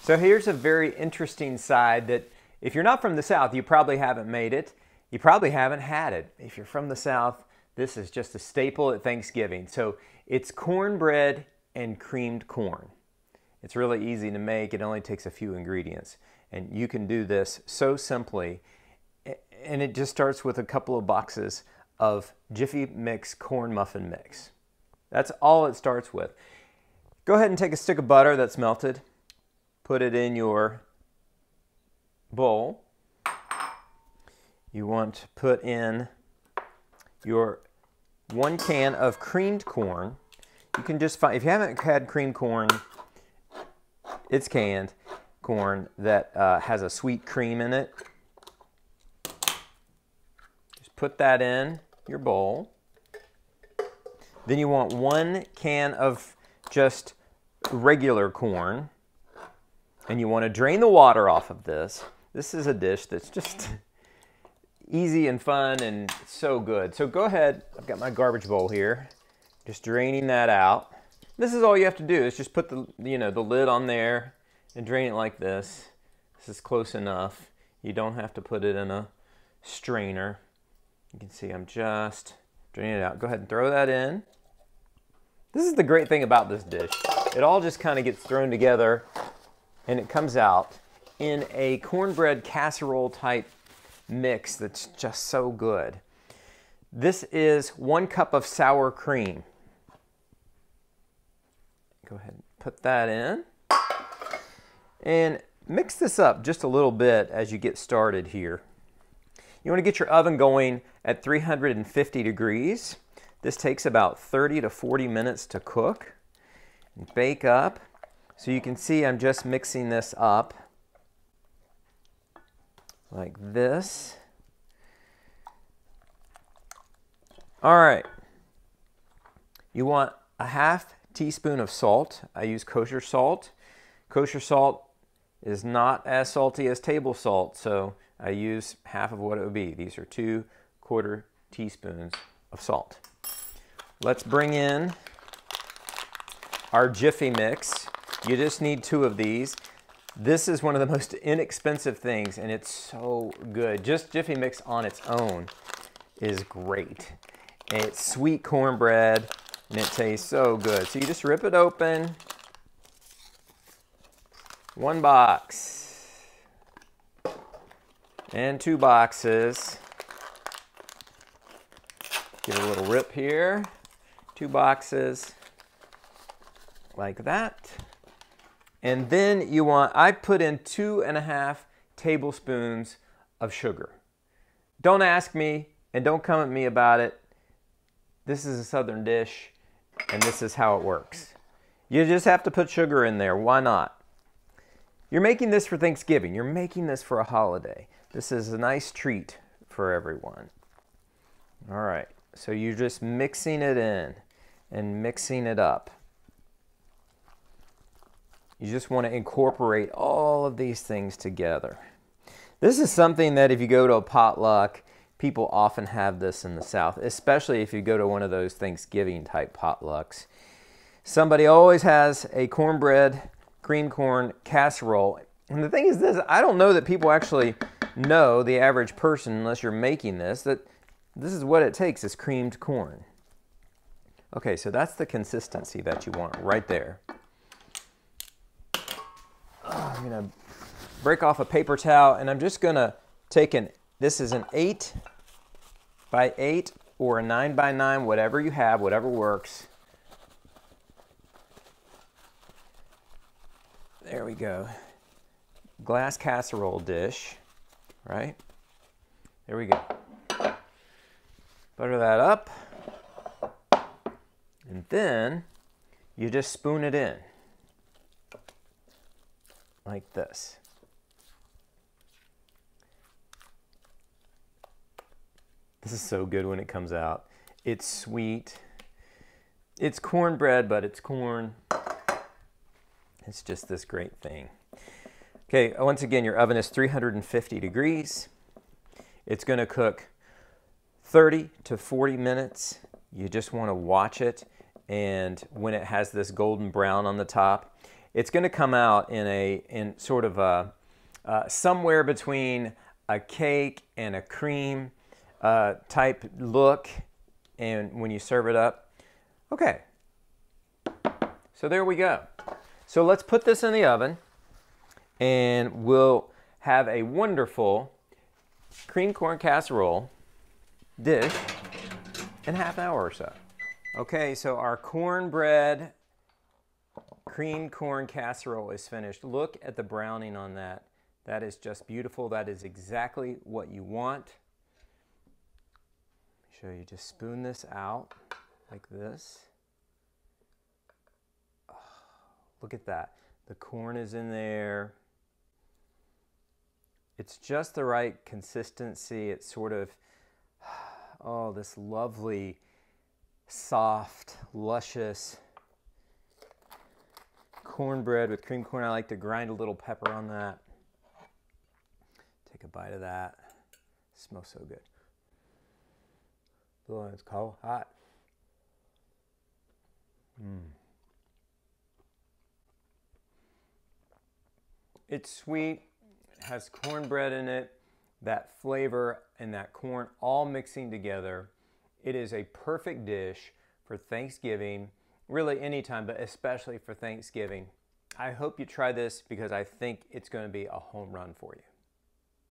So here's a very interesting side that if you're not from the South, you probably haven't made it. You probably haven't had it. If you're from the South, this is just a staple at Thanksgiving. So it's cornbread and creamed corn. It's really easy to make. It only takes a few ingredients. And you can do this so simply. And it just starts with a couple of boxes of Jiffy mix corn muffin mix. That's all it starts with. Go ahead and take a stick of butter that's melted. Put it in your bowl. You want to put in your 1 can of creamed corn. You can just find, if you haven't had creamed corn, it's canned corn that has a sweet cream in it. Just put that in your bowl. Then you want 1 can of just regular corn. And you want to drain the water off of this. This is a dish that's just easy and fun and so good. So go ahead, I've got my garbage bowl here. Just draining that out. This is all you have to do is just put the lid on there and drain it like this. This is close enough. You don't have to put it in a strainer. You can see I'm just draining it out. Go ahead and throw that in. This is the great thing about this dish. It all just kind of gets thrown together and it comes out in a cornbread casserole type mix that's just so good. This is 1 cup of sour cream. Go ahead and put that in. And mix this up just a little bit as you get started here. You want to get your oven going at 350 degrees. This takes about 30 to 40 minutes to cook and bake up. So you can see I'm just mixing this up like this. All right. You want a ½ teaspoon of salt. I use kosher salt. Kosher salt is not as salty as table salt, so I use half of what it would be. These are 2/4 teaspoons of salt. Let's bring in our Jiffy mix. You just need 2 of these. This is one of the most inexpensive things, and it's so good. Just Jiffy mix on its own is great. And it's sweet cornbread, and it tastes so good. So you just rip it open. 1 box. And 2 boxes. Give it a little rip here. 2 boxes. Like that. And then you want, I put in 2½ tablespoons of sugar. Don't ask me and don't come at me about it. This is a Southern dish and this is how it works. You just have to put sugar in there. Why not? You're making this for Thanksgiving. You're making this for a holiday. This is a nice treat for everyone. All right, so you're just mixing it in and mixing it up. You just want to incorporate all of these things together. This is something that if you go to a potluck, people often have this in the South, especially if you go to one of those Thanksgiving type potlucks. Somebody always has a cornbread, cream corn casserole. And the thing is this, I don't know that people actually know, the average person, unless you're making this, that this is what it takes is creamed corn. Okay, so that's the consistency that you want right there. I'm going to break off a paper towel and I'm just going to take this is an 8 by 8 or a 9 by 9, whatever you have, whatever works. There we go. Glass casserole dish, right? There we go. Butter that up. And then you just spoon it in. Like this. This is so good when it comes out. It's sweet. It's cornbread, but it's corn. It's just this great thing. Okay, once again, your oven is 350 degrees. It's going to cook 30 to 40 minutes. You just want to watch it, and when it has this golden brown on the top, it's going to come out in sort of a somewhere between a cake and a cream type look, and when you serve it up. Okay, so there we go. So let's put this in the oven, and we'll have a wonderful creamed corn casserole dish in half an hour or so. Okay, so our cornbread creamed corn casserole is finished. Look at the browning on that. That is just beautiful. That is exactly what you want. Let me show you. Just spoon this out like this. Oh, look at that. The corn is in there. It's just the right consistency. It's sort of, oh, this lovely, soft, luscious cornbread with creamed corn. I like to grind a little pepper on that. Take a bite of that. It smells so good. Oh, it's cold, hot. It's sweet, it has cornbread in it, that flavor and that corn all mixing together. It is a perfect dish for Thanksgiving, really anytime, but especially for Thanksgiving. I hope you try this because I think it's going to be a home run for you.